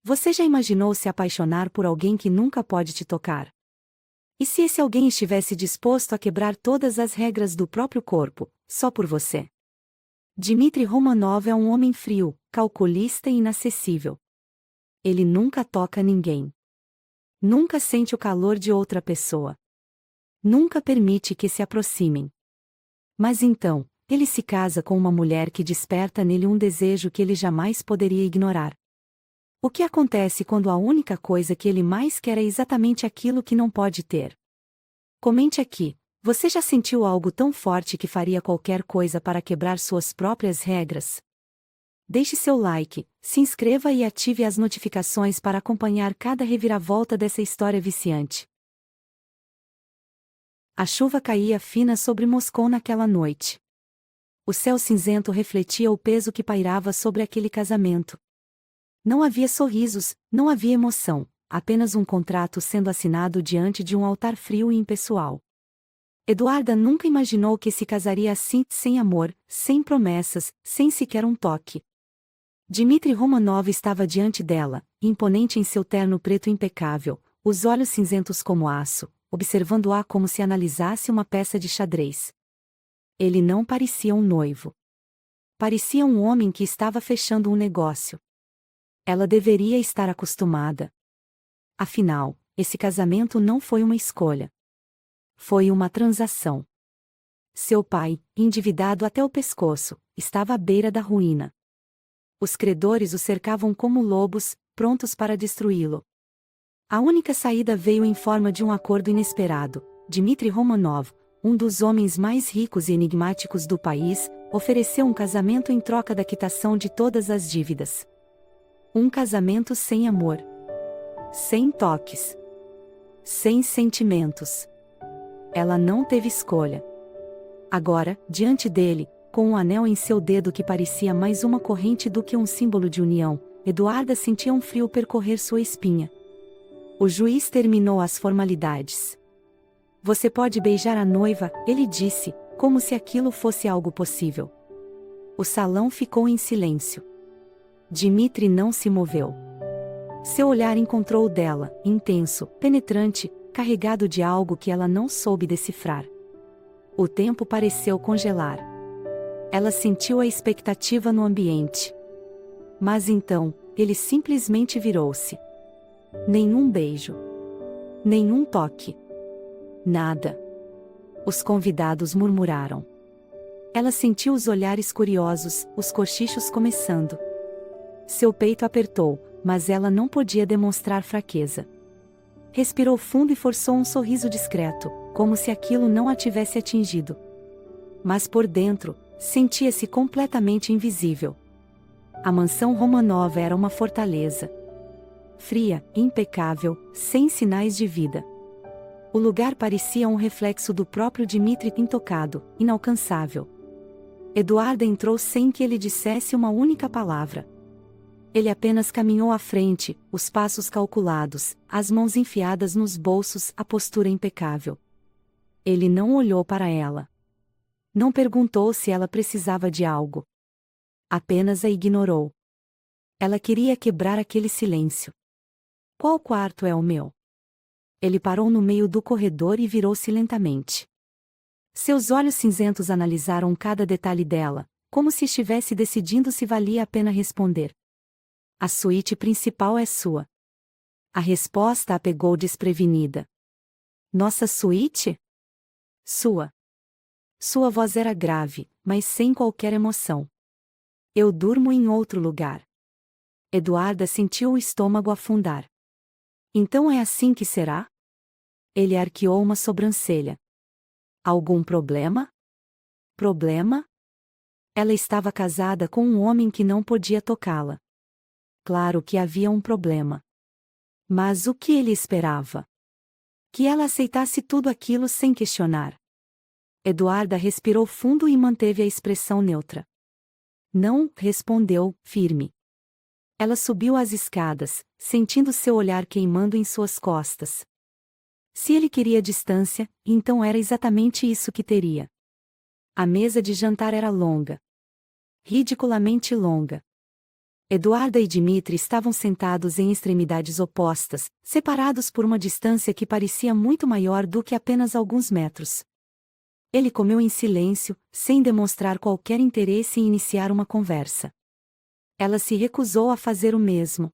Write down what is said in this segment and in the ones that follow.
Você já imaginou se apaixonar por alguém que nunca pode te tocar? E se esse alguém estivesse disposto a quebrar todas as regras do próprio corpo, só por você? Dmitry Romanov é um homem frio, calculista e inacessível. Ele nunca toca ninguém. Nunca sente o calor de outra pessoa. Nunca permite que se aproximem. Mas então, ele se casa com uma mulher que desperta nele um desejo que ele jamais poderia ignorar. O que acontece quando a única coisa que ele mais quer é exatamente aquilo que não pode ter? Comente aqui, você já sentiu algo tão forte que faria qualquer coisa para quebrar suas próprias regras? Deixe seu like, se inscreva e ative as notificações para acompanhar cada reviravolta dessa história viciante. A chuva caía fina sobre Moscou naquela noite. O céu cinzento refletia o peso que pairava sobre aquele casamento. Não havia sorrisos, não havia emoção, apenas um contrato sendo assinado diante de um altar frio e impessoal. Eduarda nunca imaginou que se casaria assim, sem amor, sem promessas, sem sequer um toque. Dmitry Romanov estava diante dela, imponente em seu terno preto impecável, os olhos cinzentos como aço, observando-a como se analisasse uma peça de xadrez. Ele não parecia um noivo. Parecia um homem que estava fechando um negócio. Ela deveria estar acostumada. Afinal, esse casamento não foi uma escolha. Foi uma transação. Seu pai, endividado até o pescoço, estava à beira da ruína. Os credores o cercavam como lobos, prontos para destruí-lo. A única saída veio em forma de um acordo inesperado. Dmitry Romanov, um dos homens mais ricos e enigmáticos do país, ofereceu um casamento em troca da quitação de todas as dívidas. Um casamento sem amor. Sem toques. Sem sentimentos. Ela não teve escolha. Agora, diante dele, com um anel em seu dedo que parecia mais uma corrente do que um símbolo de união, Eduarda sentia um frio percorrer sua espinha. O juiz terminou as formalidades. Você pode beijar a noiva, ele disse, como se aquilo fosse algo possível. O salão ficou em silêncio. Dmitry não se moveu. Seu olhar encontrou o dela, intenso, penetrante, carregado de algo que ela não soube decifrar. O tempo pareceu congelar. Ela sentiu a expectativa no ambiente. Mas então, ele simplesmente virou-se. Nenhum beijo. Nenhum toque. Nada. Os convidados murmuraram. Ela sentiu os olhares curiosos, os cochichos começando. Seu peito apertou, mas ela não podia demonstrar fraqueza. Respirou fundo e forçou um sorriso discreto, como se aquilo não a tivesse atingido. Mas por dentro, sentia-se completamente invisível. A mansão Romanov era uma fortaleza. Fria, impecável, sem sinais de vida. O lugar parecia um reflexo do próprio Dmitry intocado, inalcançável. Eduarda entrou sem que ele dissesse uma única palavra. Ele apenas caminhou à frente, os passos calculados, as mãos enfiadas nos bolsos, a postura impecável. Ele não olhou para ela. Não perguntou se ela precisava de algo. Apenas a ignorou. Ela queria quebrar aquele silêncio. Qual quarto é o meu? Ele parou no meio do corredor e virou-se lentamente. Seus olhos cinzentos analisaram cada detalhe dela, como se estivesse decidindo se valia a pena responder. A suíte principal é sua. A resposta a pegou desprevenida. Nossa suíte? Sua. Sua voz era grave, mas sem qualquer emoção. Eu durmo em outro lugar. Eduarda sentiu o estômago afundar. Então é assim que será? Ele arqueou uma sobrancelha. Algum problema? Problema? Ela estava casada com um homem que não podia tocá-la. Claro que havia um problema. Mas o que ele esperava? Que ela aceitasse tudo aquilo sem questionar. Eduarda respirou fundo e manteve a expressão neutra. Não, respondeu, firme. Ela subiu as escadas, sentindo seu olhar queimando em suas costas. Se ele queria distância, então era exatamente isso que teria. A mesa de jantar era longa. Ridiculamente longa. Eduarda e Dmitri estavam sentados em extremidades opostas, separados por uma distância que parecia muito maior do que apenas alguns metros. Ele comeu em silêncio, sem demonstrar qualquer interesse em iniciar uma conversa. Ela se recusou a fazer o mesmo.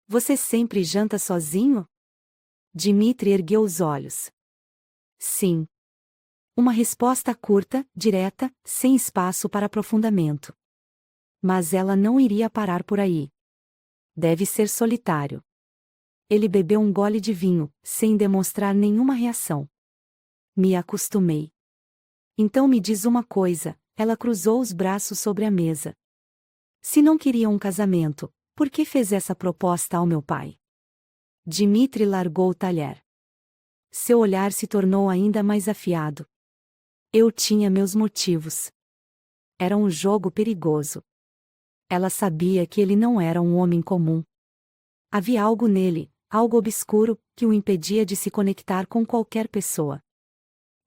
Você sempre janta sozinho? Dmitri ergueu os olhos. Sim. Uma resposta curta, direta, sem espaço para aprofundamento. Mas ela não iria parar por aí. Deve ser solitário. Ele bebeu um gole de vinho, sem demonstrar nenhuma reação. Me acostumei. Então me diz uma coisa, ela cruzou os braços sobre a mesa. Se não queria um casamento, por que fez essa proposta ao meu pai? Dmitri largou o talher. Seu olhar se tornou ainda mais afiado. Eu tinha meus motivos. Era um jogo perigoso. Ela sabia que ele não era um homem comum. Havia algo nele, algo obscuro, que o impedia de se conectar com qualquer pessoa.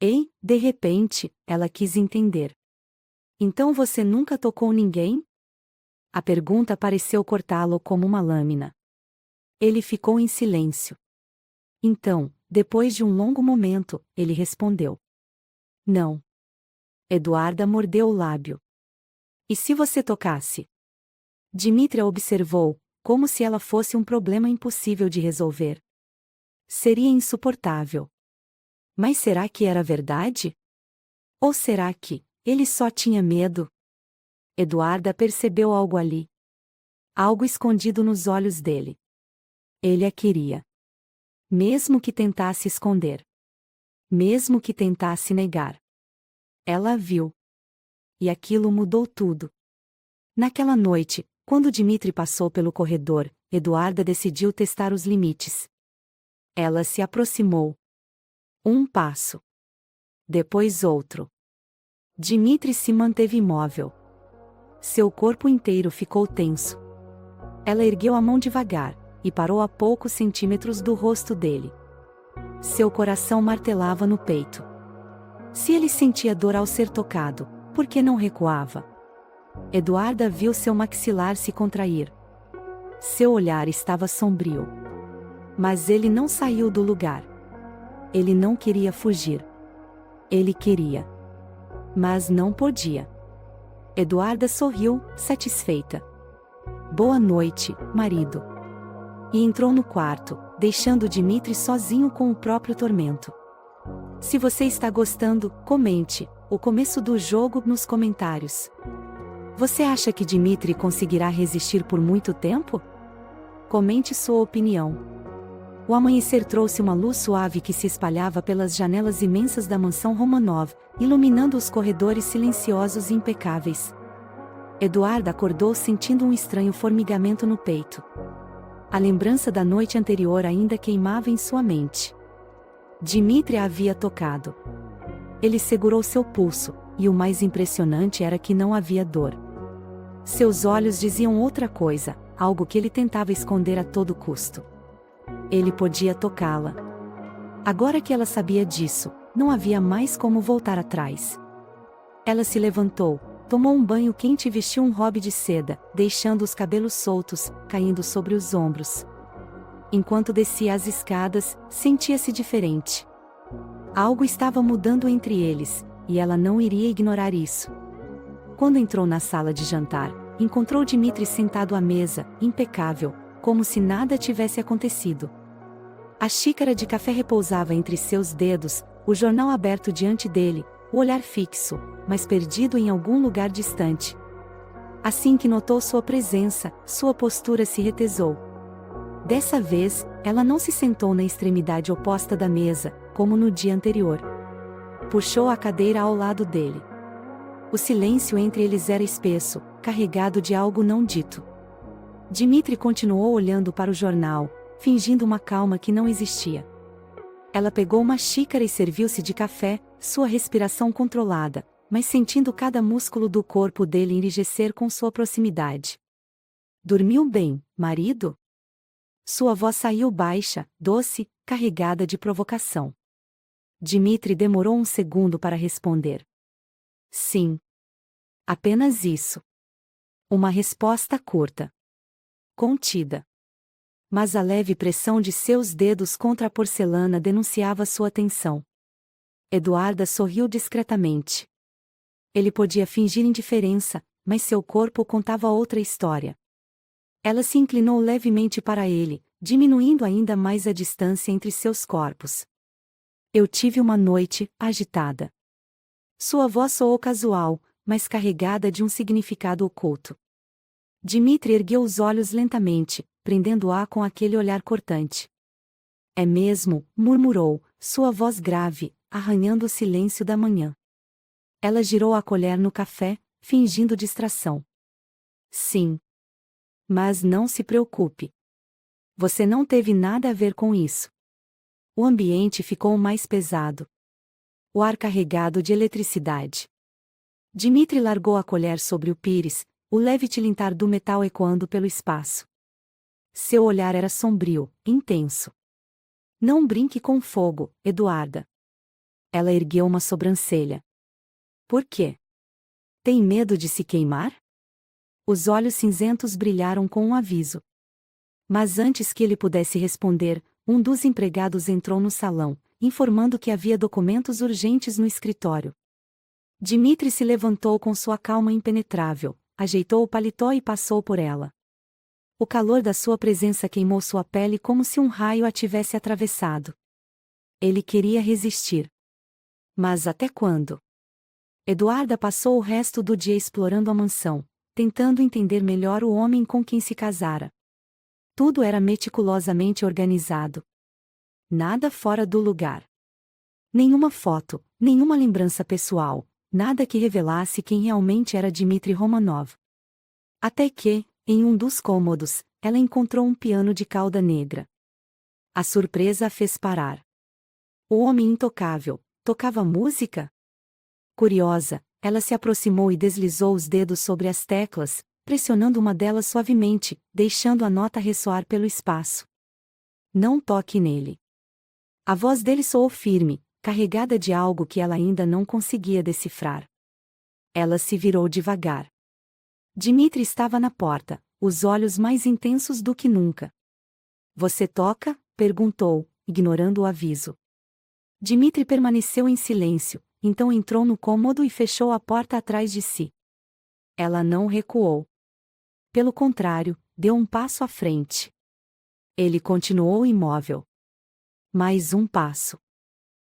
E, de repente, ela quis entender. Então você nunca tocou ninguém? A pergunta pareceu cortá-lo como uma lâmina. Ele ficou em silêncio. Então, depois de um longo momento, ele respondeu. Não. Eduarda mordeu o lábio. E se você tocasse? Dmitri a observou, como se ela fosse um problema impossível de resolver. Seria insuportável. Mas será que era verdade? Ou será que ele só tinha medo? Eduarda percebeu algo ali. Algo escondido nos olhos dele. Ele a queria. Mesmo que tentasse esconder. Mesmo que tentasse negar. Ela a viu. E aquilo mudou tudo. Naquela noite, quando Dmitri passou pelo corredor, Eduarda decidiu testar os limites. Ela se aproximou. Um passo. Depois outro. Dmitri se manteve imóvel. Seu corpo inteiro ficou tenso. Ela ergueu a mão devagar, e parou a poucos centímetros do rosto dele. Seu coração martelava no peito. Se ele sentia dor ao ser tocado, por que não recuava? Eduarda viu seu maxilar se contrair. Seu olhar estava sombrio. Mas ele não saiu do lugar. Ele não queria fugir. Ele queria. Mas não podia. Eduarda sorriu, satisfeita. Boa noite, marido. E entrou no quarto, deixando Dmitri sozinho com o próprio tormento. Se você está gostando, comente o começo do jogo nos comentários. Você acha que Dmitri conseguirá resistir por muito tempo? Comente sua opinião. O amanhecer trouxe uma luz suave que se espalhava pelas janelas imensas da mansão Romanov, iluminando os corredores silenciosos e impecáveis. Eduarda acordou sentindo um estranho formigamento no peito. A lembrança da noite anterior ainda queimava em sua mente. Dmitri a havia tocado. Ele segurou seu pulso, e o mais impressionante era que não havia dor. Seus olhos diziam outra coisa, algo que ele tentava esconder a todo custo. Ele podia tocá-la. Agora que ela sabia disso, não havia mais como voltar atrás. Ela se levantou, tomou um banho quente e vestiu um robe de seda, deixando os cabelos soltos, caindo sobre os ombros. Enquanto descia as escadas, sentia-se diferente. Algo estava mudando entre eles, e ela não iria ignorar isso. Quando entrou na sala de jantar, encontrou Dmitri sentado à mesa, impecável, como se nada tivesse acontecido. A xícara de café repousava entre seus dedos, o jornal aberto diante dele, o olhar fixo, mas perdido em algum lugar distante. Assim que notou sua presença, sua postura se retesou. Dessa vez, ela não se sentou na extremidade oposta da mesa, como no dia anterior. Puxou a cadeira ao lado dele. O silêncio entre eles era espesso, carregado de algo não dito. Dmitri continuou olhando para o jornal, fingindo uma calma que não existia. Ela pegou uma xícara e serviu-se de café, sua respiração controlada, mas sentindo cada músculo do corpo dele enrijecer com sua proximidade. Dormiu bem, marido? Sua voz saiu baixa, doce, carregada de provocação. Dmitri demorou um segundo para responder. Sim. Apenas isso. Uma resposta curta. contida. Mas a leve pressão de seus dedos contra a porcelana denunciava sua tensão. Eduarda sorriu discretamente. Ele podia fingir indiferença, mas seu corpo contava outra história. Ela se inclinou levemente para ele, diminuindo ainda mais a distância entre seus corpos. Eu tive uma noite agitada. Sua voz soou casual, mas carregada de um significado oculto. Dmitri ergueu os olhos lentamente, prendendo-a com aquele olhar cortante. É mesmo, murmurou, sua voz grave, arranhando o silêncio da manhã. Ela girou a colher no café, fingindo distração. Sim. Mas não se preocupe. Você não teve nada a ver com isso. O ambiente ficou mais pesado. O ar carregado de eletricidade. Dmitri largou a colher sobre o pires, o leve tilintar do metal ecoando pelo espaço. Seu olhar era sombrio, intenso. Não brinque com fogo, Eduarda. Ela ergueu uma sobrancelha. Por quê? Tem medo de se queimar? Os olhos cinzentos brilharam com um aviso. Mas antes que ele pudesse responder, um dos empregados entrou no salão, informando que havia documentos urgentes no escritório. Dmitri se levantou com sua calma impenetrável, ajeitou o paletó e passou por ela. O calor da sua presença queimou sua pele como se um raio a tivesse atravessado. Ele queria resistir. Mas até quando? Eduarda passou o resto do dia explorando a mansão, tentando entender melhor o homem com quem se casara. Tudo era meticulosamente organizado. Nada fora do lugar. Nenhuma foto, nenhuma lembrança pessoal, nada que revelasse quem realmente era Dmitri Romanov. Até que, em um dos cômodos, ela encontrou um piano de cauda negra. A surpresa a fez parar. O homem intocável, tocava música? Curiosa, ela se aproximou e deslizou os dedos sobre as teclas, pressionando uma delas suavemente, deixando a nota ressoar pelo espaço. Não toque nele. A voz dele soou firme, carregada de algo que ela ainda não conseguia decifrar. Ela se virou devagar. Dmitri estava na porta, os olhos mais intensos do que nunca. Você toca? Perguntou, ignorando o aviso. Dmitri permaneceu em silêncio, então entrou no cômodo e fechou a porta atrás de si. Ela não recuou. Pelo contrário, deu um passo à frente. Ele continuou imóvel. Mais um passo.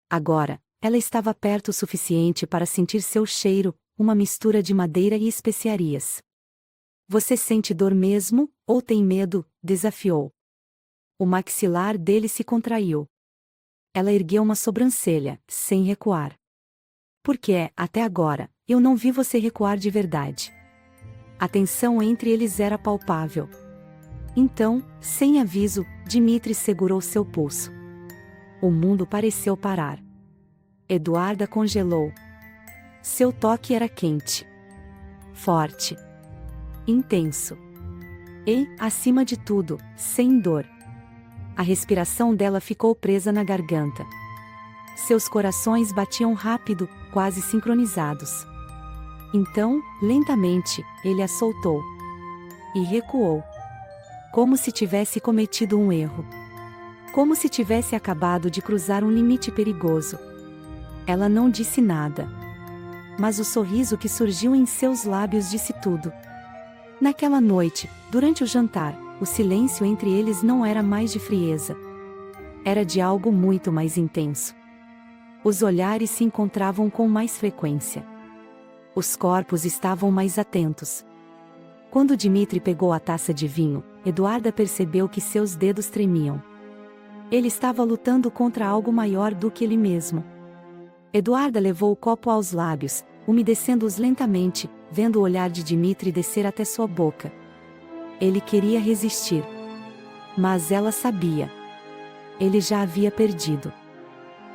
Agora, ela estava perto o suficiente para sentir seu cheiro, uma mistura de madeira e especiarias. Você sente dor mesmo, ou tem medo? Desafiou. O maxilar dele se contraiu. Ela ergueu uma sobrancelha, sem recuar. Porque, até agora, eu não vi você recuar de verdade. A tensão entre eles era palpável. Então, sem aviso, Dmitri segurou seu pulso. O mundo pareceu parar. Eduarda congelou. Seu toque era quente. Forte. Intenso. E, acima de tudo, sem dor. A respiração dela ficou presa na garganta. Seus corações batiam rápido, quase sincronizados. Então, lentamente, ele a soltou. E recuou. Como se tivesse cometido um erro. Como se tivesse acabado de cruzar um limite perigoso. Ela não disse nada. Mas o sorriso que surgiu em seus lábios disse tudo. Naquela noite, durante o jantar, o silêncio entre eles não era mais de frieza. Era de algo muito mais intenso. Os olhares se encontravam com mais frequência. Os corpos estavam mais atentos. Quando Dmitri pegou a taça de vinho, Eduarda percebeu que seus dedos tremiam. Ele estava lutando contra algo maior do que ele mesmo. Eduarda levou o copo aos lábios, umedecendo-os lentamente, vendo o olhar de Dmitri descer até sua boca. Ele queria resistir. Mas ela sabia. Ele já havia perdido.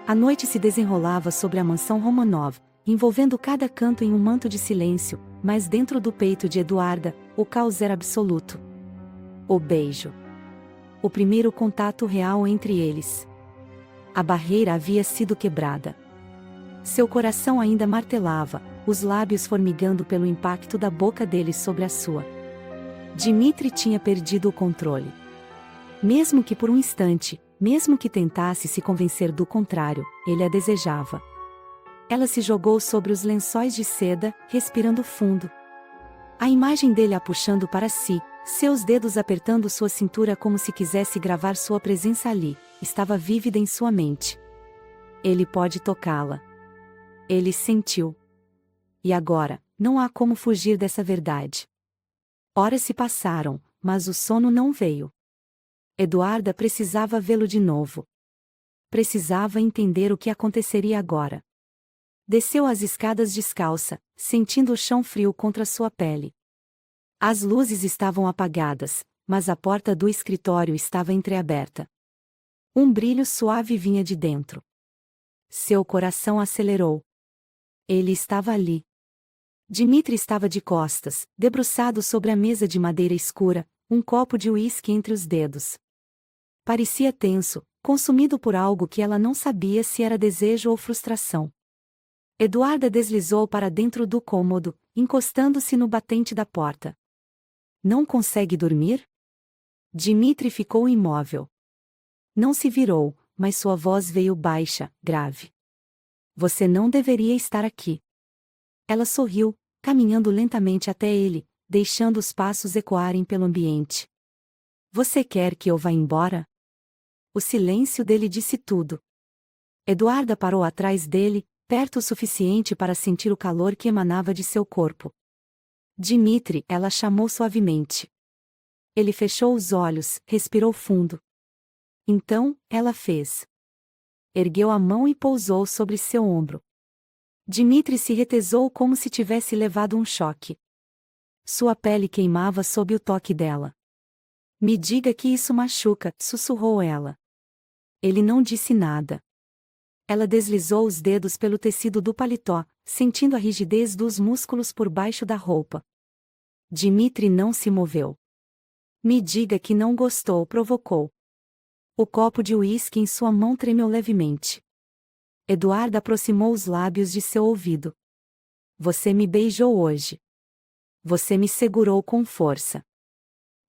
A noite se desenrolava sobre a mansão Romanov, envolvendo cada canto em um manto de silêncio, mas dentro do peito de Eduarda, o caos era absoluto. O beijo. O primeiro contato real entre eles. A barreira havia sido quebrada. Seu coração ainda martelava, os lábios formigando pelo impacto da boca dele sobre a sua. Dmitri tinha perdido o controle. Mesmo que por um instante, mesmo que tentasse se convencer do contrário, ele a desejava. Ela se jogou sobre os lençóis de seda, respirando fundo. A imagem dele a puxando para si, seus dedos apertando sua cintura como se quisesse gravar sua presença ali, estava vívida em sua mente. Ele pode tocá-la. Ele sentiu. E agora, não há como fugir dessa verdade. Horas se passaram, mas o sono não veio. Eduarda precisava vê-lo de novo. Precisava entender o que aconteceria agora. Desceu as escadas descalça, sentindo o chão frio contra sua pele. As luzes estavam apagadas, mas a porta do escritório estava entreaberta. Um brilho suave vinha de dentro. Seu coração acelerou. Ele estava ali. Dmitri estava de costas, debruçado sobre a mesa de madeira escura, um copo de uísque entre os dedos. Parecia tenso, consumido por algo que ela não sabia se era desejo ou frustração. Eduarda deslizou para dentro do cômodo, encostando-se no batente da porta. Não consegue dormir? Dmitri ficou imóvel. Não se virou, mas sua voz veio baixa, grave. Você não deveria estar aqui. Ela sorriu, caminhando lentamente até ele, deixando os passos ecoarem pelo ambiente. Você quer que eu vá embora? O silêncio dele disse tudo. Eduarda parou atrás dele, perto o suficiente para sentir o calor que emanava de seu corpo. Dmitri, ela chamou suavemente. Ele fechou os olhos, respirou fundo. Então, ela fez. Ergueu a mão e pousou sobre seu ombro. Dmitri se retesou como se tivesse levado um choque. Sua pele queimava sob o toque dela. Me diga que isso machuca, sussurrou ela. Ele não disse nada. Ela deslizou os dedos pelo tecido do paletó, sentindo a rigidez dos músculos por baixo da roupa. Dmitri não se moveu. Me diga que não gostou, provocou. O copo de uísque em sua mão tremeu levemente. Eduarda aproximou os lábios de seu ouvido. Você me beijou hoje. Você me segurou com força.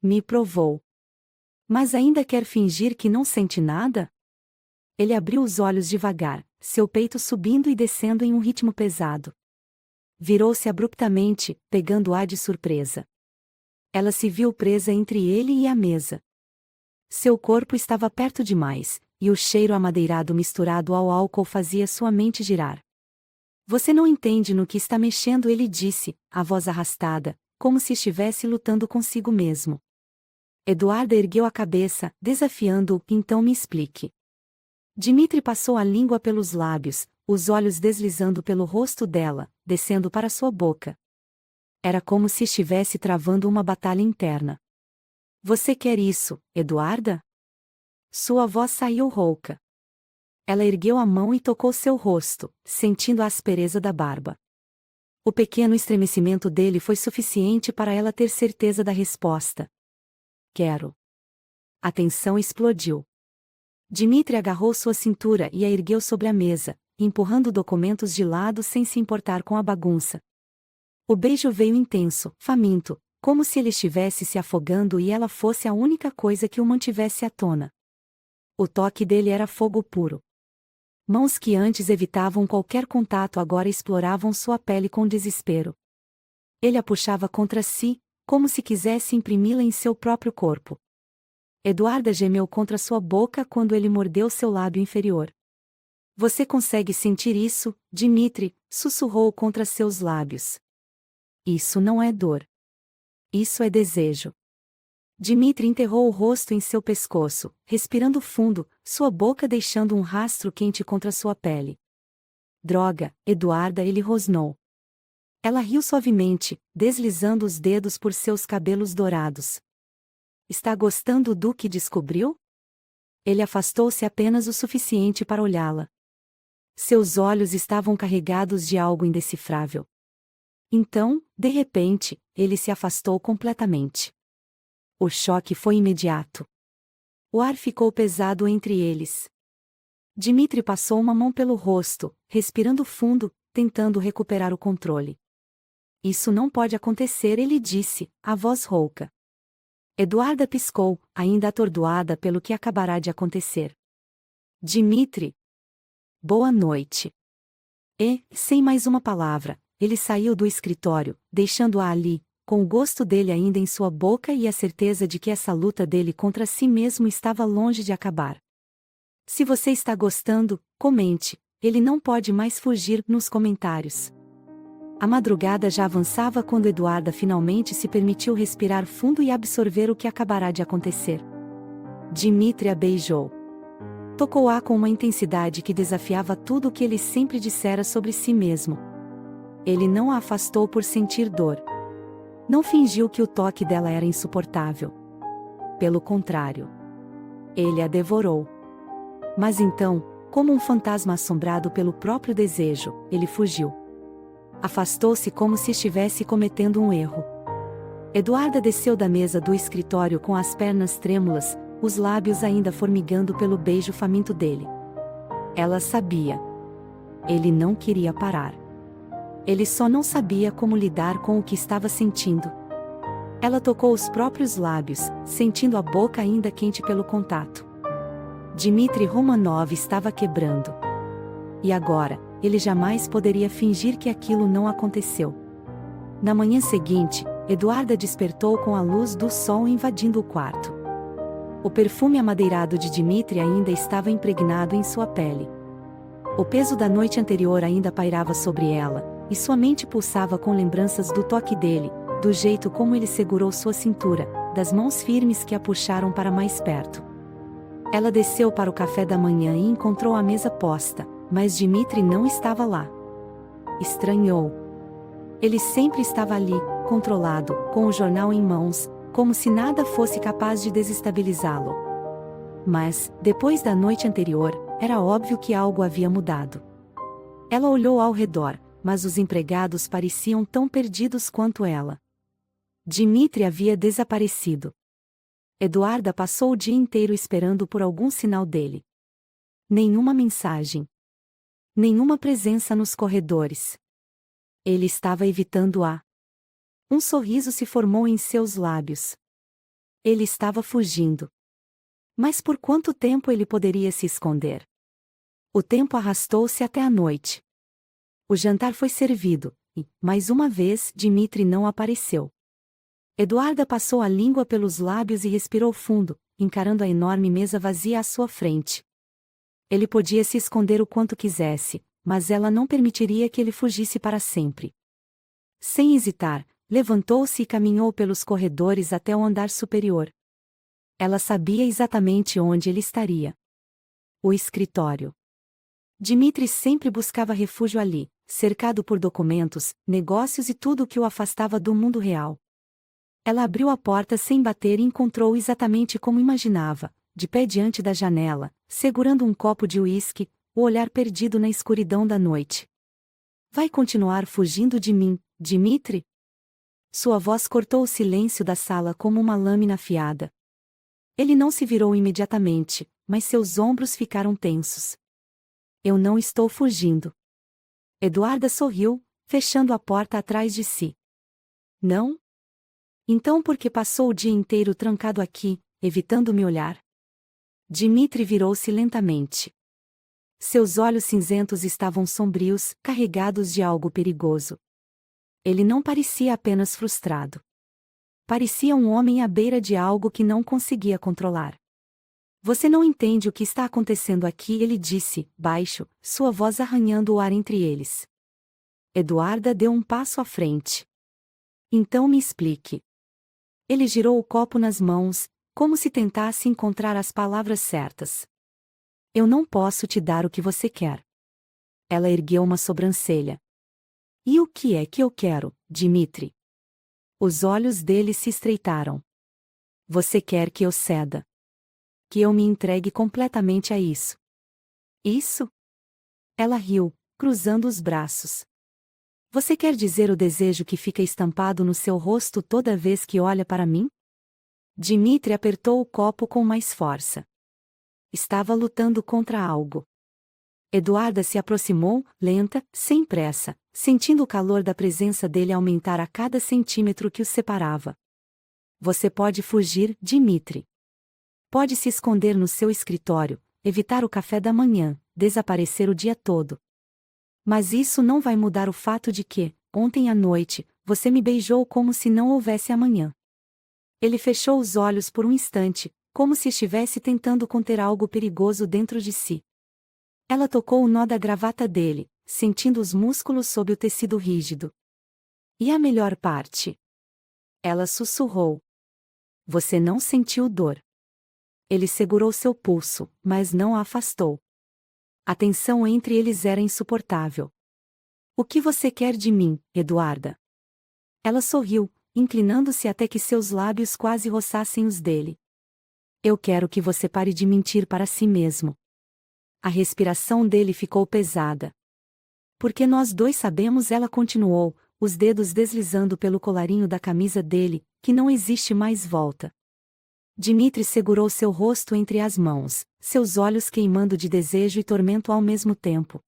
Me provou. Mas ainda quer fingir que não sente nada? Ele abriu os olhos devagar, seu peito subindo e descendo em um ritmo pesado. Virou-se abruptamente, pegando ar de surpresa. Ela se viu presa entre ele e a mesa. Seu corpo estava perto demais, e o cheiro amadeirado misturado ao álcool fazia sua mente girar. Você não entende no que está mexendo, ele disse, a voz arrastada, como se estivesse lutando consigo mesmo. Eduarda ergueu a cabeça, desafiando-o, então me explique. Dmitri passou a língua pelos lábios, os olhos deslizando pelo rosto dela, descendo para sua boca. Era como se estivesse travando uma batalha interna. Você quer isso, Eduarda? Sua voz saiu rouca. Ela ergueu a mão e tocou seu rosto, sentindo a aspereza da barba. O pequeno estremecimento dele foi suficiente para ela ter certeza da resposta. Quero. A tensão explodiu. Dmitri agarrou sua cintura e a ergueu sobre a mesa, empurrando documentos de lado sem se importar com a bagunça. O beijo veio intenso, faminto, como se ele estivesse se afogando e ela fosse a única coisa que o mantivesse à tona. O toque dele era fogo puro. Mãos que antes evitavam qualquer contato agora exploravam sua pele com desespero. Ele a puxava contra si, como se quisesse imprimi-la em seu próprio corpo. Eduarda gemeu contra sua boca quando ele mordeu seu lábio inferior. Você consegue sentir isso, Dmitri? Sussurrou contra seus lábios. Isso não é dor. Isso é desejo. Dmitri enterrou o rosto em seu pescoço, respirando fundo, sua boca deixando um rastro quente contra sua pele. Droga, Eduarda, ele rosnou. Ela riu suavemente, deslizando os dedos por seus cabelos dourados. Está gostando do que descobriu? Ele afastou-se apenas o suficiente para olhá-la. Seus olhos estavam carregados de algo indecifrável. Então, de repente, ele se afastou completamente. O choque foi imediato. O ar ficou pesado entre eles. Dmitri passou uma mão pelo rosto, respirando fundo, tentando recuperar o controle. Isso não pode acontecer, ele disse, a voz rouca. Eduarda piscou, ainda atordoada pelo que acabará de acontecer. Dimitri. Boa noite. E, sem mais uma palavra, ele saiu do escritório, deixando-a ali, com o gosto dele ainda em sua boca e a certeza de que essa luta dele contra si mesmo estava longe de acabar. Se você está gostando, comente, ele não pode mais fugir nos comentários. A madrugada já avançava quando Eduarda finalmente se permitiu respirar fundo e absorver o que acabará de acontecer. Dimitri a beijou. Tocou-a com uma intensidade que desafiava tudo o que ele sempre dissera sobre si mesmo. Ele não a afastou por sentir dor. Não fingiu que o toque dela era insuportável. Pelo contrário. Ele a devorou. Mas então, como um fantasma assombrado pelo próprio desejo, ele fugiu. Afastou-se como se estivesse cometendo um erro. Eduarda desceu da mesa do escritório com as pernas trêmulas, os lábios ainda formigando pelo beijo faminto dele. Ela sabia. Ele não queria parar. Ele só não sabia como lidar com o que estava sentindo. Ela tocou os próprios lábios, sentindo a boca ainda quente pelo contato. Dmitri Romanov estava quebrando. E agora, ele jamais poderia fingir que aquilo não aconteceu. Na manhã seguinte, Eduarda despertou com a luz do sol invadindo o quarto. O perfume amadeirado de Dmitri ainda estava impregnado em sua pele. O peso da noite anterior ainda pairava sobre ela, e sua mente pulsava com lembranças do toque dele, do jeito como ele segurou sua cintura, das mãos firmes que a puxaram para mais perto. Ela desceu para o café da manhã e encontrou a mesa posta, mas Dmitri não estava lá. Estranhou. Ele sempre estava ali, controlado, com o jornal em mãos, como se nada fosse capaz de desestabilizá-lo. Mas, depois da noite anterior, era óbvio que algo havia mudado. Ela olhou ao redor, mas os empregados pareciam tão perdidos quanto ela. Dmitri havia desaparecido. Eduarda passou o dia inteiro esperando por algum sinal dele. Nenhuma mensagem. Nenhuma presença nos corredores. Ele estava evitando-a. Um sorriso se formou em seus lábios. Ele estava fugindo. Mas por quanto tempo ele poderia se esconder? O tempo arrastou-se até a noite. O jantar foi servido, e, mais uma vez, Dmitri não apareceu. Eduarda passou a língua pelos lábios e respirou fundo, encarando a enorme mesa vazia à sua frente. Ele podia se esconder o quanto quisesse, mas ela não permitiria que ele fugisse para sempre. Sem hesitar, levantou-se e caminhou pelos corredores até o andar superior. Ela sabia exatamente onde ele estaria. O escritório. Dmitri sempre buscava refúgio ali, cercado por documentos, negócios e tudo o que o afastava do mundo real. Ela abriu a porta sem bater e encontrou exatamente como imaginava, de pé diante da janela, segurando um copo de uísque, o olhar perdido na escuridão da noite. Vai continuar fugindo de mim, Dmitri? Sua voz cortou o silêncio da sala como uma lâmina afiada. Ele não se virou imediatamente, mas seus ombros ficaram tensos. Eu não estou fugindo. Eduarda sorriu, fechando a porta atrás de si. Não? Então por que passou o dia inteiro trancado aqui, evitando me olhar? Dmitri virou-se lentamente. Seus olhos cinzentos estavam sombrios, carregados de algo perigoso. Ele não parecia apenas frustrado. Parecia um homem à beira de algo que não conseguia controlar. Você não entende o que está acontecendo aqui, ele disse, baixo, sua voz arranhando o ar entre eles. Eduarda deu um passo à frente. Então me explique. Ele girou o copo nas mãos, como se tentasse encontrar as palavras certas. Eu não posso te dar o que você quer. Ela ergueu uma sobrancelha. E o que é que eu quero, Dmitri? Os olhos dele se estreitaram. Você quer que eu ceda? Que eu me entregue completamente a isso? Isso? Ela riu, cruzando os braços. Você quer dizer o desejo que fica estampado no seu rosto toda vez que olha para mim? Dmitri apertou o copo com mais força. Estava lutando contra algo. Eduarda se aproximou, lenta, sem pressa, sentindo o calor da presença dele aumentar a cada centímetro que os separava. Você pode fugir, Dmitri. Pode se esconder no seu escritório, evitar o café da manhã, desaparecer o dia todo. Mas isso não vai mudar o fato de que, ontem à noite, você me beijou como se não houvesse amanhã. Ele fechou os olhos por um instante, como se estivesse tentando conter algo perigoso dentro de si. Ela tocou o nó da gravata dele, sentindo os músculos sob o tecido rígido. E a melhor parte? Ela sussurrou. Você não sentiu dor. Ele segurou seu pulso, mas não a afastou. A tensão entre eles era insuportável. O que você quer de mim, Eduarda? Ela sorriu, inclinando-se até que seus lábios quase roçassem os dele. Eu quero que você pare de mentir para si mesmo. A respiração dele ficou pesada. Porque nós dois sabemos, ela continuou, os dedos deslizando pelo colarinho da camisa dele, que não existe mais volta. Dmitri segurou seu rosto entre as mãos, seus olhos queimando de desejo e tormento ao mesmo tempo.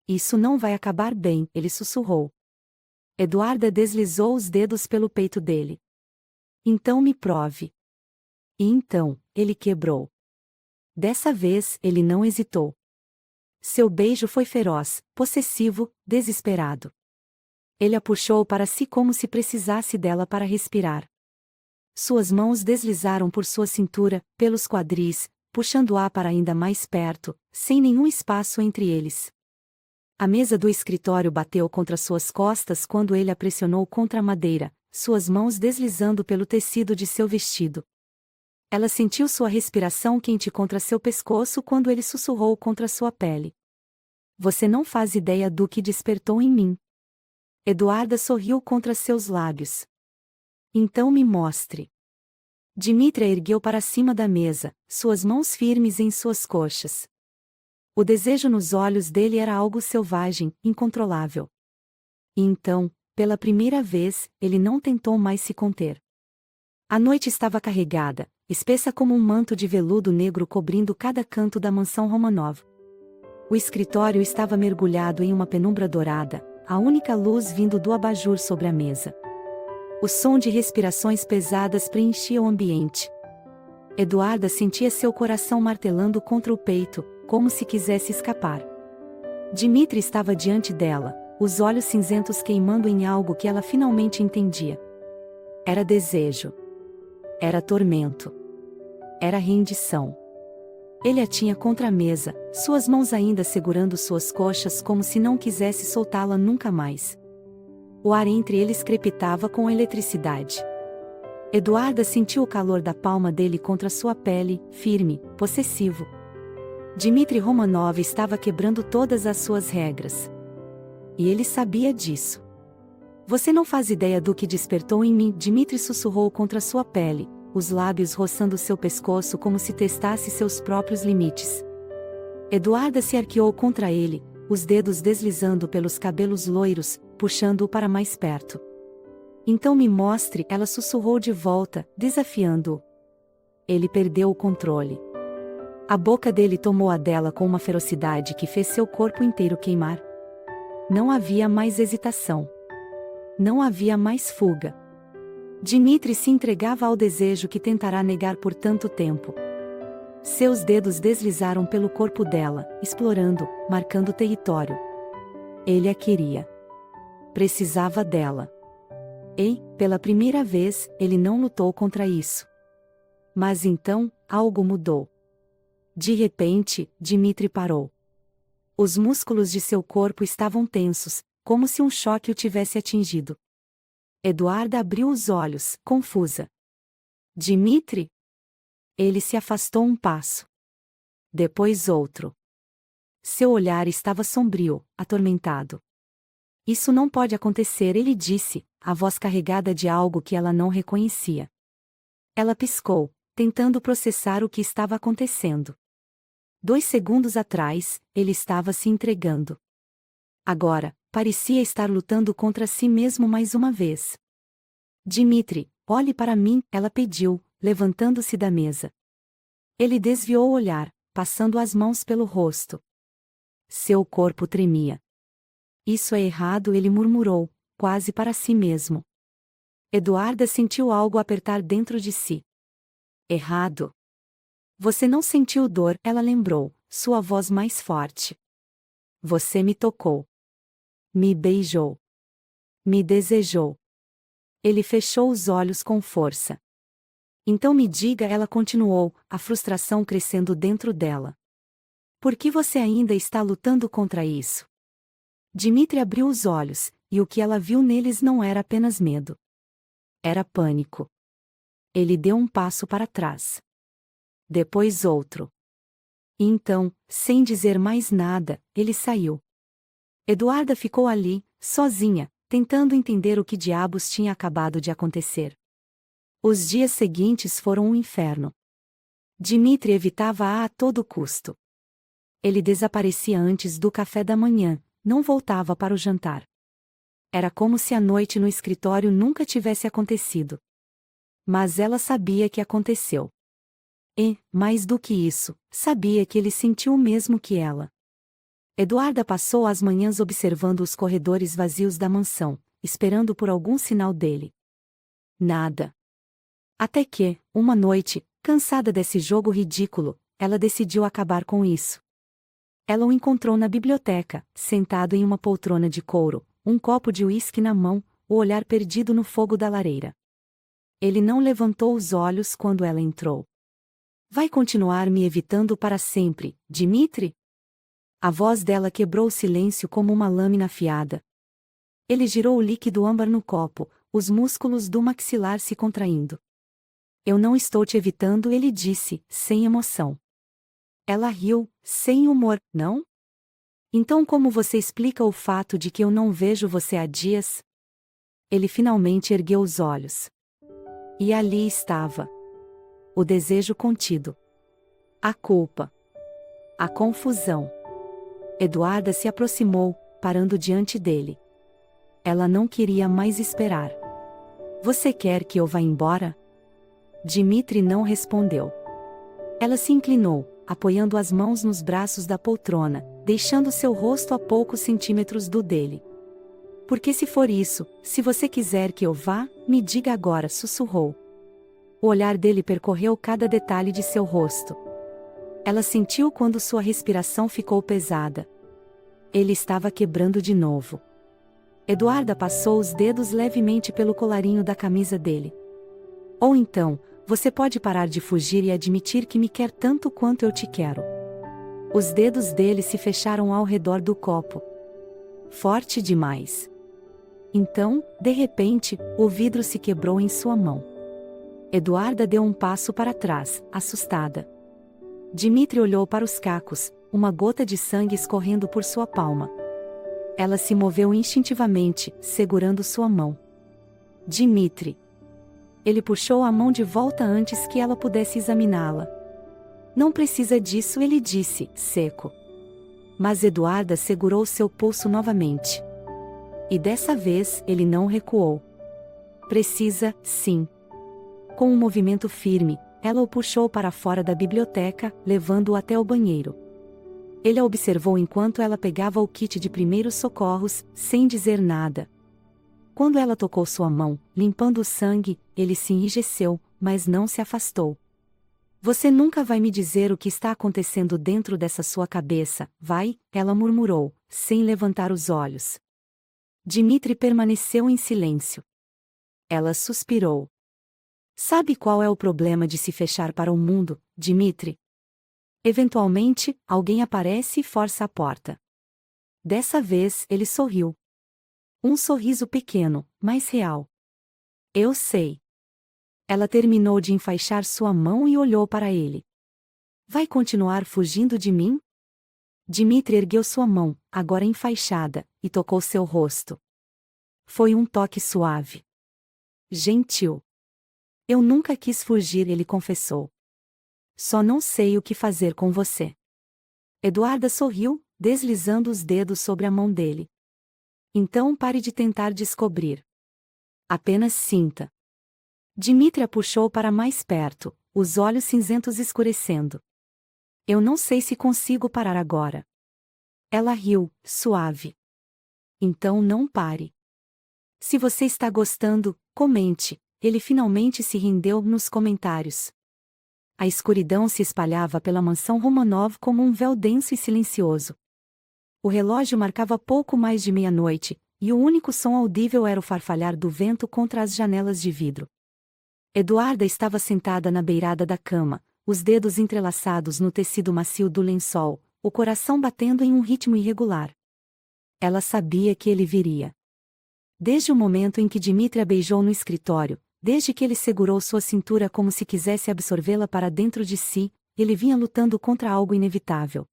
Isso não vai acabar bem, ele sussurrou. Eduarda deslizou os dedos pelo peito dele. Então me prove. E então, ele quebrou. Dessa vez, ele não hesitou. Seu beijo foi feroz, possessivo, desesperado. Ele a puxou para si como se precisasse dela para respirar. Suas mãos deslizaram por sua cintura, pelos quadris, puxando-a para ainda mais perto, sem nenhum espaço entre eles. A mesa do escritório bateu contra suas costas quando ele a pressionou contra a madeira, suas mãos deslizando pelo tecido de seu vestido. Ela sentiu sua respiração quente contra seu pescoço quando ele sussurrou contra sua pele. Você não faz ideia do que despertou em mim. Eduarda sorriu contra seus lábios. Então me mostre. Dmitri a ergueu para cima da mesa, suas mãos firmes em suas coxas. O desejo nos olhos dele era algo selvagem, incontrolável. E então, pela primeira vez, ele não tentou mais se conter. A noite estava carregada, espessa como um manto de veludo negro cobrindo cada canto da mansão Romanov. O escritório estava mergulhado em uma penumbra dourada, a única luz vindo do abajur sobre a mesa. O som de respirações pesadas preenchia o ambiente. Eduarda sentia seu coração martelando contra o peito, como se quisesse escapar. Dmitri estava diante dela, os olhos cinzentos queimando em algo que ela finalmente entendia. Era desejo. Era tormento. Era rendição. Ele a tinha contra a mesa, suas mãos ainda segurando suas coxas como se não quisesse soltá-la nunca mais. O ar entre eles crepitava com eletricidade. Eduarda sentiu o calor da palma dele contra sua pele, firme, possessivo. Dmitri Romanov estava quebrando todas as suas regras. E ele sabia disso. Você não faz ideia do que despertou em mim, Dmitri sussurrou contra sua pele, os lábios roçando seu pescoço como se testasse seus próprios limites. Eduarda se arqueou contra ele, os dedos deslizando pelos cabelos loiros, puxando-o para mais perto. Então me mostre, ela sussurrou de volta, desafiando-o. Ele perdeu o controle. A boca dele tomou a dela com uma ferocidade que fez seu corpo inteiro queimar. Não havia mais hesitação. Não havia mais fuga. Dmitri se entregava ao desejo que tentará negar por tanto tempo. Seus dedos deslizaram pelo corpo dela, explorando, marcando território. Ele a queria. Precisava dela. E, pela primeira vez, ele não lutou contra isso. Mas então, algo mudou. De repente, Dmitri parou. Os músculos de seu corpo estavam tensos, como se um choque o tivesse atingido. Eduarda abriu os olhos, confusa. Dmitri? Ele se afastou um passo. Depois outro. Seu olhar estava sombrio, atormentado. Isso não pode acontecer, ele disse, a voz carregada de algo que ela não reconhecia. Ela piscou, tentando processar o que estava acontecendo. 2 segundos atrás, ele estava se entregando. Agora, parecia estar lutando contra si mesmo mais uma vez. Dmitri, olhe para mim, ela pediu, levantando-se da mesa. Ele desviou o olhar, passando as mãos pelo rosto. Seu corpo tremia. Isso é errado, ele murmurou, quase para si mesmo. Eduarda sentiu algo apertar dentro de si. Errado. Você não sentiu dor, ela lembrou, sua voz mais forte. Você me tocou. Me beijou. Me desejou. Ele fechou os olhos com força. Então me diga, ela continuou, a frustração crescendo dentro dela. Por que você ainda está lutando contra isso? Dmitry abriu os olhos, e o que ela viu neles não era apenas medo. Era pânico. Ele deu um passo para trás. Depois outro. E então, sem dizer mais nada, ele saiu. Eduarda ficou ali, sozinha, tentando entender o que diabos tinha acabado de acontecer. Os dias seguintes foram um inferno. Dmitry evitava-a a todo custo. Ele desaparecia antes do café da manhã, não voltava para o jantar. Era como se a noite no escritório nunca tivesse acontecido. Mas ela sabia que aconteceu. E, mais do que isso, sabia que ele sentiu o mesmo que ela. Eduarda passou as manhãs observando os corredores vazios da mansão, esperando por algum sinal dele. Nada. Até que, uma noite, cansada desse jogo ridículo, ela decidiu acabar com isso. Ela o encontrou na biblioteca, sentado em uma poltrona de couro, um copo de uísque na mão, o olhar perdido no fogo da lareira. Ele não levantou os olhos quando ela entrou. Vai continuar me evitando para sempre, Dmitry? A voz dela quebrou o silêncio como uma lâmina afiada. Ele girou o líquido âmbar no copo, os músculos do maxilar se contraindo. Eu não estou te evitando, ele disse, sem emoção. Ela riu, sem humor, não? Então como você explica o fato de que eu não vejo você há dias? Ele finalmente ergueu os olhos. E ali estava. O desejo contido. A culpa. A confusão. Eduarda se aproximou, parando diante dele. Ela não queria mais esperar. Você quer que eu vá embora? Dmitry não respondeu. Ela se inclinou, apoiando as mãos nos braços da poltrona, deixando seu rosto a poucos centímetros do dele. Porque se for isso, se você quiser que eu vá, me diga agora, sussurrou. O olhar dele percorreu cada detalhe de seu rosto. Ela sentiu quando sua respiração ficou pesada. Ele estava quebrando de novo. Eduarda passou os dedos levemente pelo colarinho da camisa dele. Ou então, você pode parar de fugir e admitir que me quer tanto quanto eu te quero. Os dedos dele se fecharam ao redor do copo. Forte demais. Então, de repente, o vidro se quebrou em sua mão. Eduarda deu um passo para trás, assustada. Dmitry olhou para os cacos, uma gota de sangue escorrendo por sua palma. Ela se moveu instintivamente, segurando sua mão. Dmitry. Ele puxou a mão de volta antes que ela pudesse examiná-la. Não precisa disso, ele disse, seco. Mas Eduarda segurou seu pulso novamente. E dessa vez, ele não recuou. Precisa, sim. Com um movimento firme, ela o puxou para fora da biblioteca, levando-o até o banheiro. Ele a observou enquanto ela pegava o kit de primeiros socorros, sem dizer nada. Quando ela tocou sua mão, limpando o sangue, ele se enrijeceu, mas não se afastou. Você nunca vai me dizer o que está acontecendo dentro dessa sua cabeça, vai? Ela murmurou, sem levantar os olhos. Dmitry permaneceu em silêncio. Ela suspirou. Sabe qual é o problema de se fechar para o mundo, Dmitry? Eventualmente, alguém aparece e força a porta. Dessa vez, ele sorriu. Um sorriso pequeno, mas real. Eu sei. Ela terminou de enfaixar sua mão e olhou para ele. Vai continuar fugindo de mim? Dmitry ergueu sua mão, agora enfaixada, e tocou seu rosto. Foi um toque suave. Gentil. Eu nunca quis fugir, ele confessou. Só não sei o que fazer com você. Eduarda sorriu, deslizando os dedos sobre a mão dele. Então pare de tentar descobrir. Apenas sinta. Dmitry a puxou para mais perto, os olhos cinzentos escurecendo. Eu não sei se consigo parar agora. Ela riu, suave. Então não pare. Se você está gostando, comente. Ele finalmente se rendeu nos comentários. A escuridão se espalhava pela mansão Romanov como um véu denso e silencioso. O relógio marcava pouco mais de meia-noite, e o único som audível era o farfalhar do vento contra as janelas de vidro. Eduarda estava sentada na beirada da cama, os dedos entrelaçados no tecido macio do lençol, o coração batendo em um ritmo irregular. Ela sabia que ele viria. Desde o momento em que Dmitry a beijou no escritório, desde que ele segurou sua cintura como se quisesse absorvê-la para dentro de si, ele vinha lutando contra algo inevitável.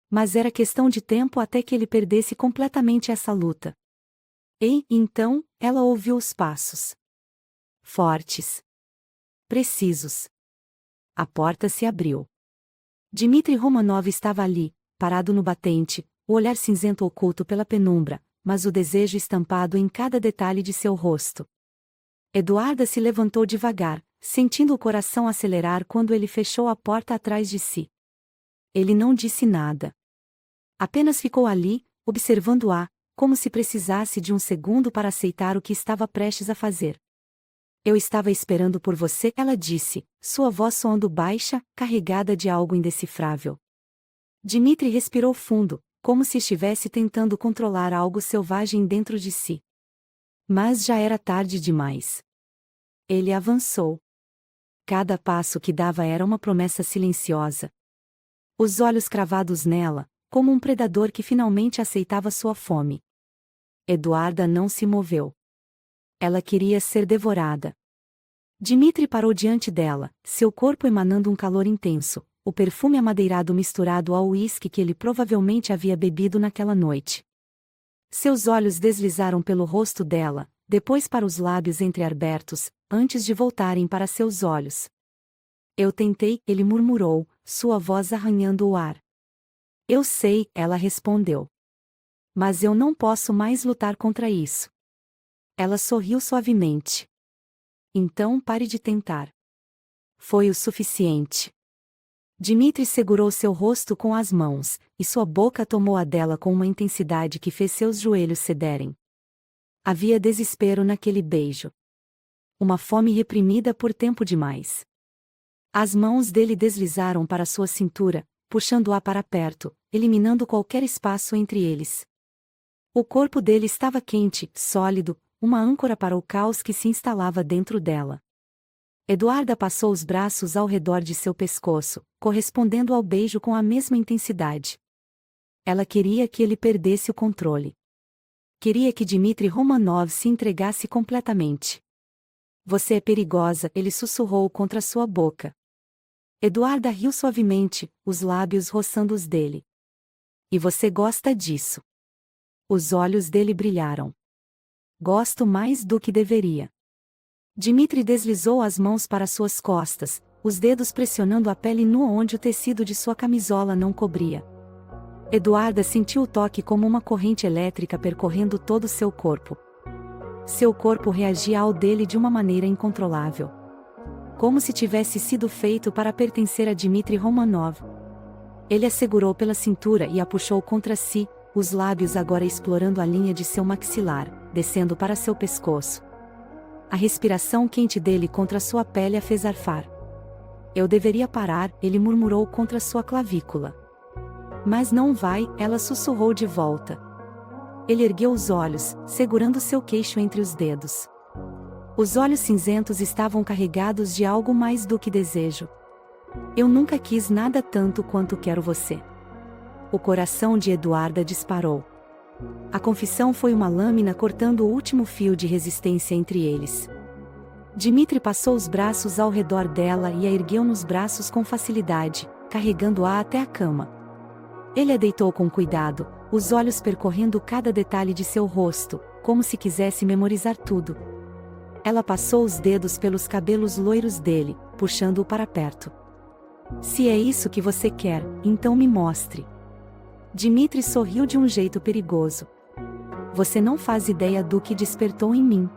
Mas era questão de tempo até que ele perdesse completamente essa luta. E, então, ela ouviu os passos. Fortes. Precisos. A porta se abriu. Dmitry Romanov estava ali, parado no batente, o olhar cinzento oculto pela penumbra, mas o desejo estampado em cada detalhe de seu rosto. Eduarda se levantou devagar, sentindo o coração acelerar quando ele fechou a porta atrás de si. Ele não disse nada. Apenas ficou ali, observando-a, como se precisasse de um segundo para aceitar o que estava prestes a fazer. Eu estava esperando por você, ela disse, sua voz soando baixa, carregada de algo indecifrável. Dmitry respirou fundo, como se estivesse tentando controlar algo selvagem dentro de si. Mas já era tarde demais. Ele avançou. Cada passo que dava era uma promessa silenciosa. Os olhos cravados nela, como um predador que finalmente aceitava sua fome. Eduarda não se moveu. Ela queria ser devorada. Dmitry parou diante dela, seu corpo emanando um calor intenso, o perfume amadeirado misturado ao uísque que ele provavelmente havia bebido naquela noite. Seus olhos deslizaram pelo rosto dela, depois para os lábios entreabertos, antes de voltarem para seus olhos. Eu tentei, ele murmurou, sua voz arranhando o ar. Eu sei, ela respondeu. Mas eu não posso mais lutar contra isso. Ela sorriu suavemente. Então pare de tentar. Foi o suficiente. Dmitry segurou seu rosto com as mãos, e sua boca tomou a dela com uma intensidade que fez seus joelhos cederem. Havia desespero naquele beijo. Uma fome reprimida por tempo demais. As mãos dele deslizaram para sua cintura, puxando-a para perto, eliminando qualquer espaço entre eles. O corpo dele estava quente, sólido, uma âncora para o caos que se instalava dentro dela. Eduarda passou os braços ao redor de seu pescoço, correspondendo ao beijo com a mesma intensidade. Ela queria que ele perdesse o controle. Queria que Dmitry Romanov se entregasse completamente. Você é perigosa, ele sussurrou contra sua boca. Eduarda riu suavemente, os lábios roçando os dele. E você gosta disso? Os olhos dele brilharam. Gosto mais do que deveria. Dmitry deslizou as mãos para suas costas, os dedos pressionando a pele nua onde o tecido de sua camisola não cobria. Eduarda sentiu o toque como uma corrente elétrica percorrendo todo seu corpo. Seu corpo reagia ao dele de uma maneira incontrolável. Como se tivesse sido feito para pertencer a Dmitry Romanov. Ele a segurou pela cintura e a puxou contra si, os lábios agora explorando a linha de seu maxilar, descendo para seu pescoço. A respiração quente dele contra sua pele a fez arfar. Eu deveria parar, ele murmurou contra sua clavícula. Mas não vai, ela sussurrou de volta. Ele ergueu os olhos, segurando seu queixo entre os dedos. Os olhos cinzentos estavam carregados de algo mais do que desejo. Eu nunca quis nada tanto quanto quero você. O coração de Eduarda disparou. A confissão foi uma lâmina cortando o último fio de resistência entre eles. Dmitry passou os braços ao redor dela e a ergueu nos braços com facilidade, carregando-a até a cama. Ele a deitou com cuidado, os olhos percorrendo cada detalhe de seu rosto, como se quisesse memorizar tudo. Ela passou os dedos pelos cabelos loiros dele, puxando-o para perto. Se é isso que você quer, então me mostre. Dmitry sorriu de um jeito perigoso. Você não faz ideia do que despertou em mim.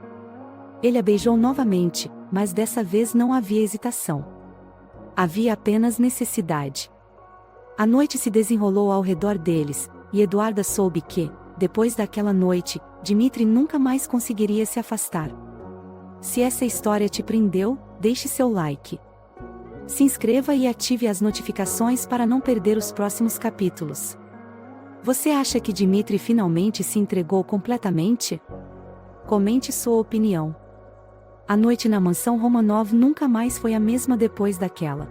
Ele a beijou novamente, mas dessa vez não havia hesitação. Havia apenas necessidade. A noite se desenrolou ao redor deles, e Eduarda soube que, depois daquela noite, Dmitri nunca mais conseguiria se afastar. Se essa história te prendeu, deixe seu like. Se inscreva e ative as notificações para não perder os próximos capítulos. Você acha que Dmitri finalmente se entregou completamente? Comente sua opinião. A noite na mansão Romanov nunca mais foi a mesma depois daquela.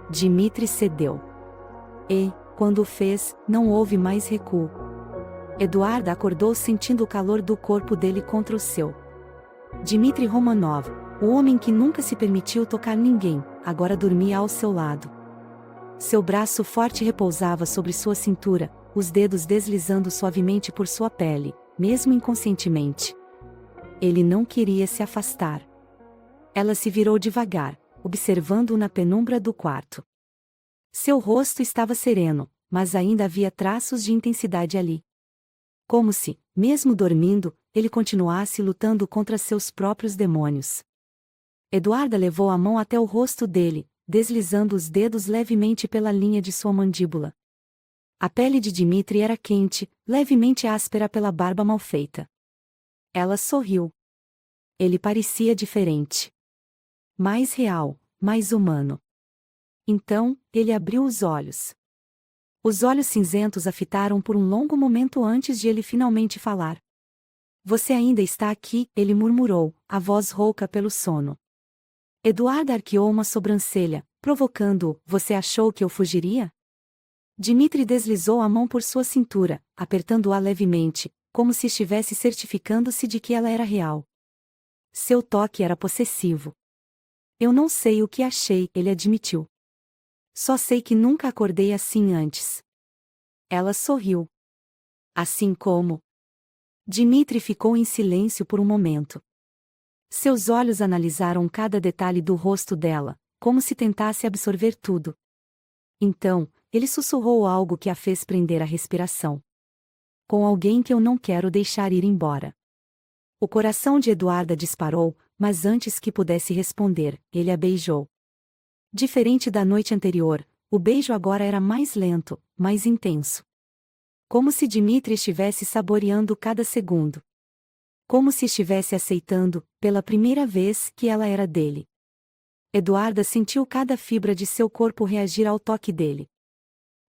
Dmitri cedeu. E, quando o fez, não houve mais recuo. Eduarda acordou sentindo o calor do corpo dele contra o seu. Dmitri Romanov, o homem que nunca se permitiu tocar ninguém, agora dormia ao seu lado. Seu braço forte repousava sobre sua cintura, os dedos deslizando suavemente por sua pele, mesmo inconscientemente. Ele não queria se afastar. Ela se virou devagar, observando-o na penumbra do quarto. Seu rosto estava sereno, mas ainda havia traços de intensidade ali. Como se, mesmo dormindo, ele continuasse lutando contra seus próprios demônios. Eduarda levou a mão até o rosto dele, deslizando os dedos levemente pela linha de sua mandíbula. A pele de Dmitri era quente, levemente áspera pela barba mal feita. Ela sorriu. Ele parecia diferente. Mais real, mais humano. Então, ele abriu os olhos. Os olhos cinzentos a fitaram por um longo momento antes de ele finalmente falar. Você ainda está aqui, ele murmurou, a voz rouca pelo sono. Eduarda arqueou uma sobrancelha, provocando-o, você achou que eu fugiria? Dmitri deslizou a mão por sua cintura, apertando-a levemente, como se estivesse certificando-se de que ela era real. Seu toque era possessivo. Eu não sei o que achei, ele admitiu. Só sei que nunca acordei assim antes. Ela sorriu. Assim como... Dmitri ficou em silêncio por um momento. Seus olhos analisaram cada detalhe do rosto dela, como se tentasse absorver tudo. Então, ele sussurrou algo que a fez prender a respiração. Com alguém que eu não quero deixar ir embora. O coração de Eduarda disparou, mas antes que pudesse responder, ele a beijou. Diferente da noite anterior, o beijo agora era mais lento, mais intenso. Como se Dmitri estivesse saboreando cada segundo. Como se estivesse aceitando, pela primeira vez, que ela era dele. Eduarda sentiu cada fibra de seu corpo reagir ao toque dele.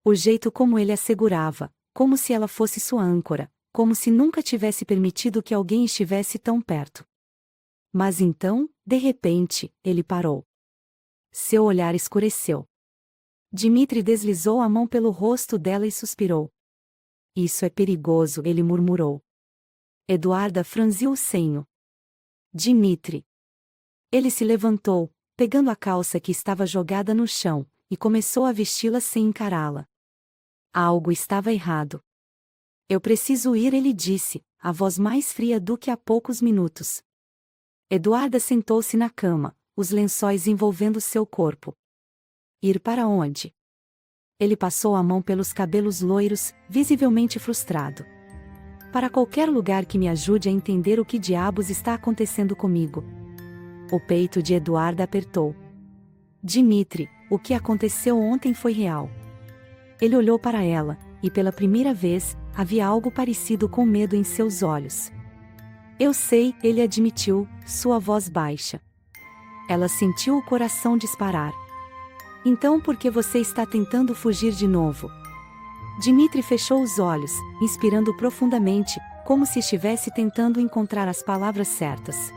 O jeito como ele a segurava, como se ela fosse sua âncora, como se nunca tivesse permitido que alguém estivesse tão perto. Mas então, de repente, ele parou. Seu olhar escureceu. Dmitri deslizou a mão pelo rosto dela e suspirou. Isso é perigoso, ele murmurou. Eduarda franziu o senho. Dmitri. Ele se levantou, pegando a calça que estava jogada no chão, e começou a vesti-la sem encará-la. Algo estava errado. Eu preciso ir, ele disse, a voz mais fria do que há poucos minutos. Eduarda sentou-se na cama, os lençóis envolvendo seu corpo. Ir para onde? Ele passou a mão pelos cabelos loiros, visivelmente frustrado. Para qualquer lugar que me ajude a entender o que diabos está acontecendo comigo. O peito de Eduarda apertou. Dmitri, o que aconteceu ontem foi real. Ele olhou para ela, e pela primeira vez, havia algo parecido com medo em seus olhos. Eu sei, ele admitiu, sua voz baixa. Ela sentiu o coração disparar. Então por que você está tentando fugir de novo? Dmitri fechou os olhos, inspirando profundamente, como se estivesse tentando encontrar as palavras certas.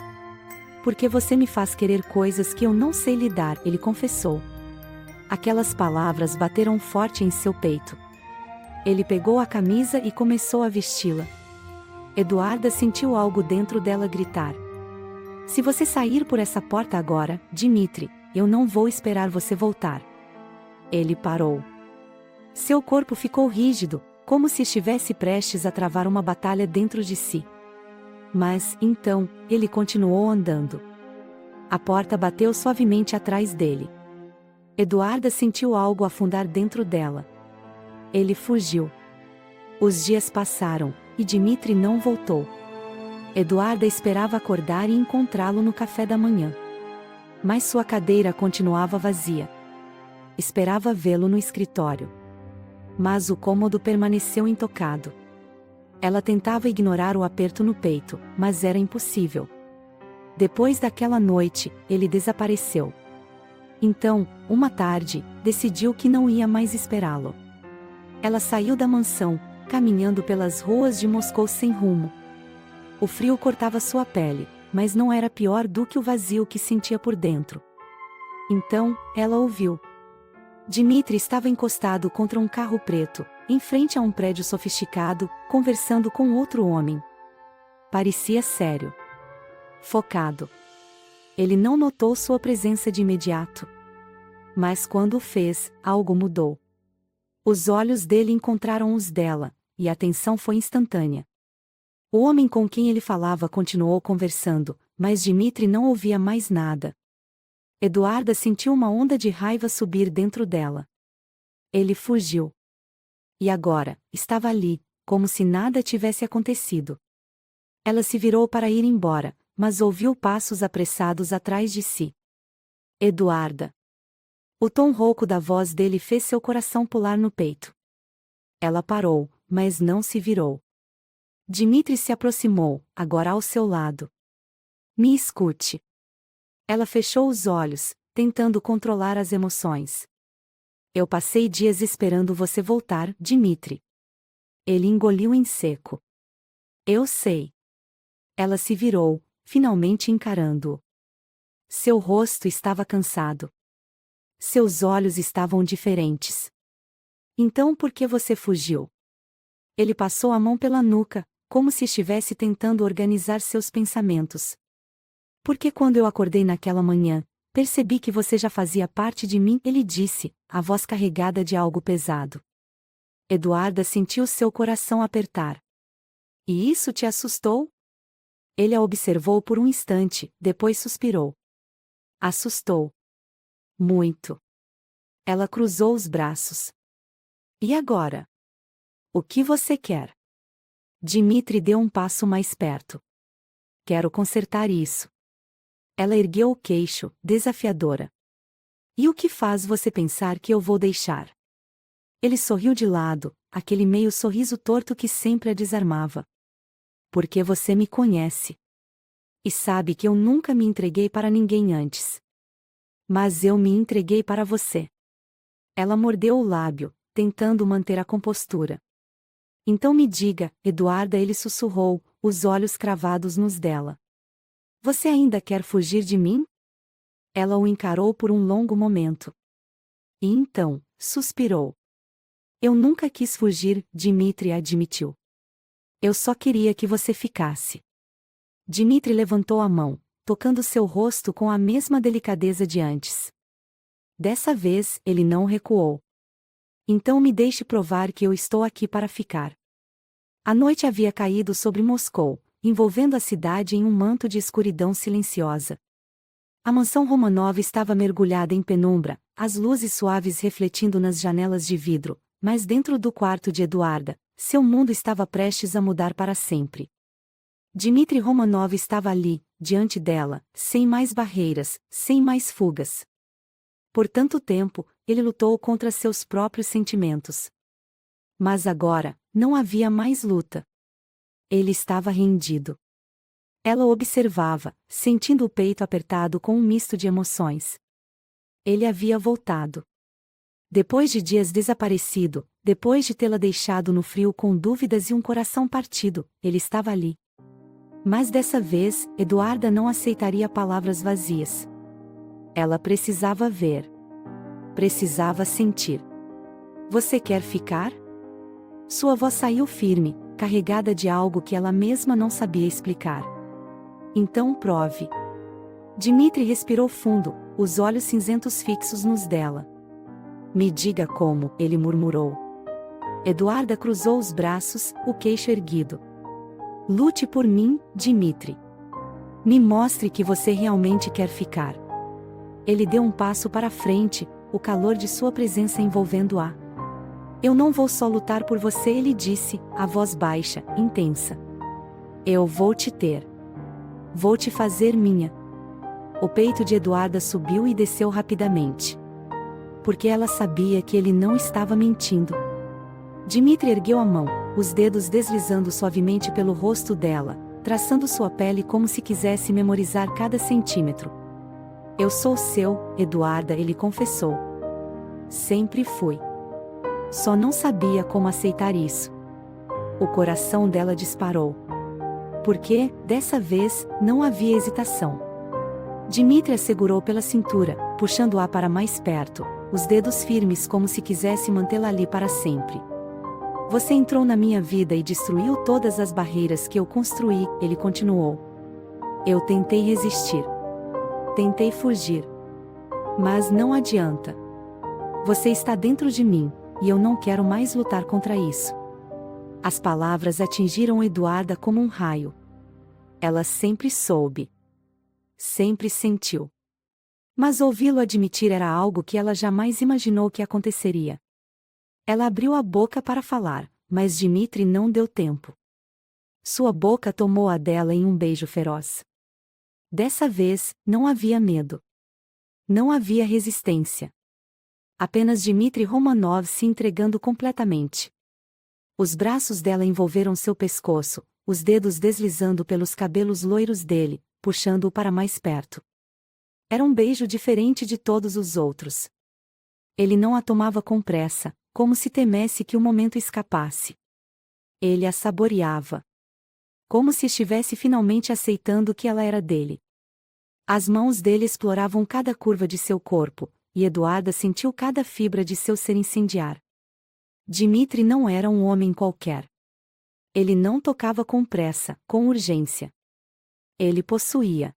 Porque você me faz querer coisas que eu não sei lidar, ele confessou. Aquelas palavras bateram forte em seu peito. Ele pegou a camisa e começou a vesti-la. Eduarda sentiu algo dentro dela gritar. Se você sair por essa porta agora, Dmitri, eu não vou esperar você voltar. Ele parou. Seu corpo ficou rígido, como se estivesse prestes a travar uma batalha dentro de si. Mas, então, ele continuou andando. A porta bateu suavemente atrás dele. Eduarda sentiu algo afundar dentro dela. Ele fugiu. Os dias passaram, e Dmitri não voltou. Eduarda esperava acordar e encontrá-lo no café da manhã. Mas sua cadeira continuava vazia. Esperava vê-lo no escritório. Mas o cômodo permaneceu intocado. Ela tentava ignorar o aperto no peito, mas era impossível. Depois daquela noite, ele desapareceu. Então, uma tarde, decidiu que não ia mais esperá-lo. Ela saiu da mansão, caminhando pelas ruas de Moscou sem rumo. O frio cortava sua pele, mas não era pior do que o vazio que sentia por dentro. Então, ela ouviu. Dmitri estava encostado contra um carro preto, em frente a um prédio sofisticado, conversando com outro homem. Parecia sério. Focado. Ele não notou sua presença de imediato. Mas quando o fez, algo mudou. Os olhos dele encontraram os dela, e a tensão foi instantânea. O homem com quem ele falava continuou conversando, mas Dmitri não ouvia mais nada. Eduarda sentiu uma onda de raiva subir dentro dela. Ele fugiu. E agora, estava ali, como se nada tivesse acontecido. Ela se virou para ir embora, mas ouviu passos apressados atrás de si. Eduarda. O tom rouco da voz dele fez seu coração pular no peito. Ela parou, mas não se virou. Dmitri se aproximou, agora ao seu lado. Me escute. Ela fechou os olhos, tentando controlar as emoções. Eu passei dias esperando você voltar, Dmitri. Ele engoliu em seco. Eu sei. Ela se virou, finalmente encarando-o. Seu rosto estava cansado. Seus olhos estavam diferentes. Então por que você fugiu? Ele passou a mão pela nuca, como se estivesse tentando organizar seus pensamentos. Porque quando eu acordei naquela manhã, percebi que você já fazia parte de mim, ele disse, a voz carregada de algo pesado. Eduarda sentiu seu coração apertar. E isso te assustou? Ele a observou por um instante, depois suspirou. Assustou. Muito. Ela cruzou os braços. E agora? O que você quer? Dmitri deu um passo mais perto. Quero consertar isso. Ela ergueu o queixo, desafiadora. E o que faz você pensar que eu vou deixar? Ele sorriu de lado, aquele meio sorriso torto que sempre a desarmava. Porque você me conhece. E sabe que eu nunca me entreguei para ninguém antes. Mas eu me entreguei para você. Ela mordeu o lábio, tentando manter a compostura. Então me diga, Eduarda, ele sussurrou, os olhos cravados nos dela. Você ainda quer fugir de mim? Ela o encarou por um longo momento. E então, suspirou. Eu nunca quis fugir, Dmitri admitiu. Eu só queria que você ficasse. Dmitri levantou a mão, tocando seu rosto com a mesma delicadeza de antes. Dessa vez, ele não recuou. Então me deixe provar que eu estou aqui para ficar. A noite havia caído sobre Moscou, envolvendo a cidade em um manto de escuridão silenciosa. A mansão Romanov estava mergulhada em penumbra, as luzes suaves refletindo nas janelas de vidro, mas dentro do quarto de Eduarda, seu mundo estava prestes a mudar para sempre. Dmitri Romanov estava ali, diante dela, sem mais barreiras, sem mais fugas. Por tanto tempo, ele lutou contra seus próprios sentimentos. Mas agora, não havia mais luta. Ele estava rendido. Ela o observava, sentindo o peito apertado com um misto de emoções. Ele havia voltado. Depois de dias desaparecido, depois de tê-la deixado no frio com dúvidas e um coração partido, ele estava ali. Mas dessa vez, Eduarda não aceitaria palavras vazias. Ela precisava ver. Precisava sentir. Você quer ficar? Sua voz saiu firme, carregada de algo que ela mesma não sabia explicar. Então prove. Dmitri respirou fundo, os olhos cinzentos fixos nos dela. Me diga como, ele murmurou. Eduarda cruzou os braços, o queixo erguido. Lute por mim, Dmitri. Me mostre que você realmente quer ficar. Ele deu um passo para frente, o calor de sua presença envolvendo-a. Eu não vou só lutar por você, ele disse, a voz baixa, intensa. Eu vou te ter. Vou te fazer minha. O peito de Eduarda subiu e desceu rapidamente. Porque ela sabia que ele não estava mentindo. Dmitri ergueu a mão, os dedos deslizando suavemente pelo rosto dela, traçando sua pele como se quisesse memorizar cada centímetro. Eu sou seu, Eduarda, ele confessou. Sempre fui. Só não sabia como aceitar isso. O coração dela disparou. Porque, dessa vez, não havia hesitação. Dmitri a segurou pela cintura, puxando-a para mais perto, os dedos firmes como se quisesse mantê-la ali para sempre. Você entrou na minha vida e destruiu todas as barreiras que eu construí, ele continuou. Eu tentei resistir. Tentei fugir. Mas não adianta. Você está dentro de mim, e eu não quero mais lutar contra isso. As palavras atingiram Eduarda como um raio. Ela sempre soube. Sempre sentiu. Mas ouvi-lo admitir era algo que ela jamais imaginou que aconteceria. Ela abriu a boca para falar, mas Dmitri não deu tempo. Sua boca tomou a dela em um beijo feroz. Dessa vez, não havia medo. Não havia resistência. Apenas Dmitri Romanov se entregando completamente. Os braços dela envolveram seu pescoço, os dedos deslizando pelos cabelos loiros dele, puxando-o para mais perto. Era um beijo diferente de todos os outros. Ele não a tomava com pressa, como se temesse que o momento escapasse. Ele a saboreava. Como se estivesse finalmente aceitando que ela era dele. As mãos dele exploravam cada curva de seu corpo, e Eduarda sentiu cada fibra de seu ser incendiar. Dmitri não era um homem qualquer. Ele não tocava com pressa, com urgência. Ele possuía.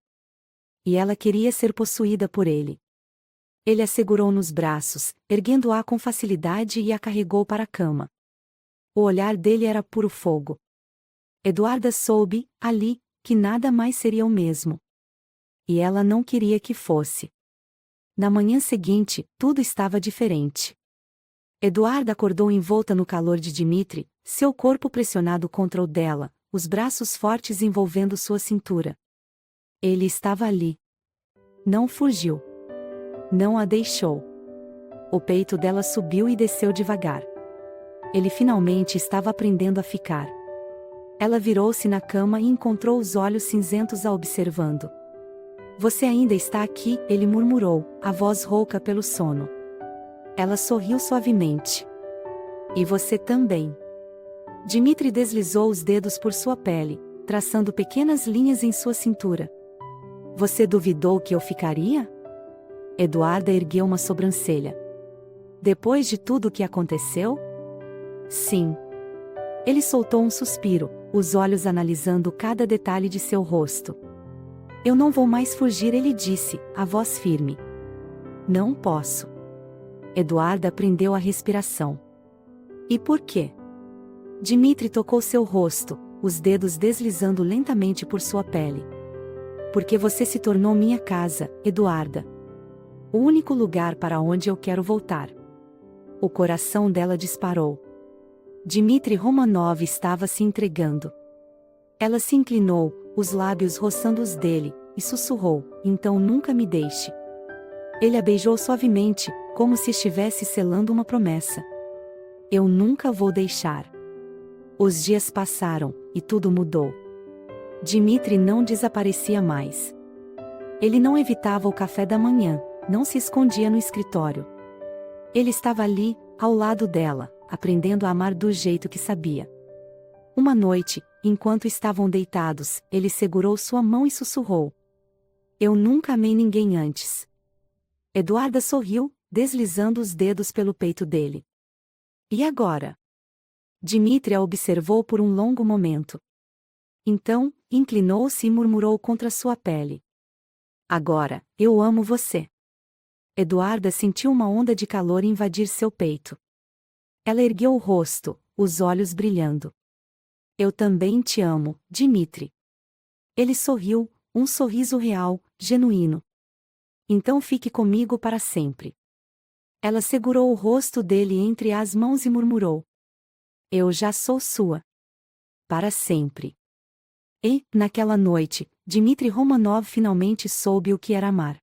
E ela queria ser possuída por ele. Ele a segurou nos braços, erguendo-a com facilidade e a carregou para a cama. O olhar dele era puro fogo. Eduarda soube, ali, que nada mais seria o mesmo. E ela não queria que fosse. Na manhã seguinte, tudo estava diferente. Eduarda acordou envolta no calor de Dmitri, seu corpo pressionado contra o dela, os braços fortes envolvendo sua cintura. Ele estava ali. Não fugiu. Não a deixou. O peito dela subiu e desceu devagar. Ele finalmente estava aprendendo a ficar. Ela virou-se na cama e encontrou os olhos cinzentos a observando. Você ainda está aqui, ele murmurou, a voz rouca pelo sono. Ela sorriu suavemente. E você também. Dmitri deslizou os dedos por sua pele, traçando pequenas linhas em sua cintura. Você duvidou que eu ficaria? Eduarda ergueu uma sobrancelha. Depois de tudo o que aconteceu? Sim. Ele soltou um suspiro, os olhos analisando cada detalhe de seu rosto. Eu não vou mais fugir, ele disse, a voz firme. Não posso. Eduarda prendeu a respiração. E por quê? Dmitri tocou seu rosto, os dedos deslizando lentamente por sua pele. Porque você se tornou minha casa, Eduarda. O único lugar para onde eu quero voltar. O coração dela disparou. Dmitri Romanov estava se entregando. Ela se inclinou, os lábios roçando os dele, e sussurrou, então nunca me deixe. Ele a beijou suavemente, como se estivesse selando uma promessa. Eu nunca vou deixar. Os dias passaram, e tudo mudou. Dmitri não desaparecia mais. Ele não evitava o café da manhã, não se escondia no escritório. Ele estava ali, ao lado dela, aprendendo a amar do jeito que sabia. Uma noite, enquanto estavam deitados, ele segurou sua mão e sussurrou. Eu nunca amei ninguém antes. Eduarda sorriu, deslizando os dedos pelo peito dele. E agora? Dmitri a observou por um longo momento. Então, inclinou-se e murmurou contra sua pele. Agora, eu amo você. Eduarda sentiu uma onda de calor invadir seu peito. Ela ergueu o rosto, os olhos brilhando. Eu também te amo, Dmitri. Ele sorriu, um sorriso real, genuíno. Então fique comigo para sempre. Ela segurou o rosto dele entre as mãos e murmurou. Eu já sou sua. Para sempre. E, naquela noite, Dmitri Romanov finalmente soube o que era amar.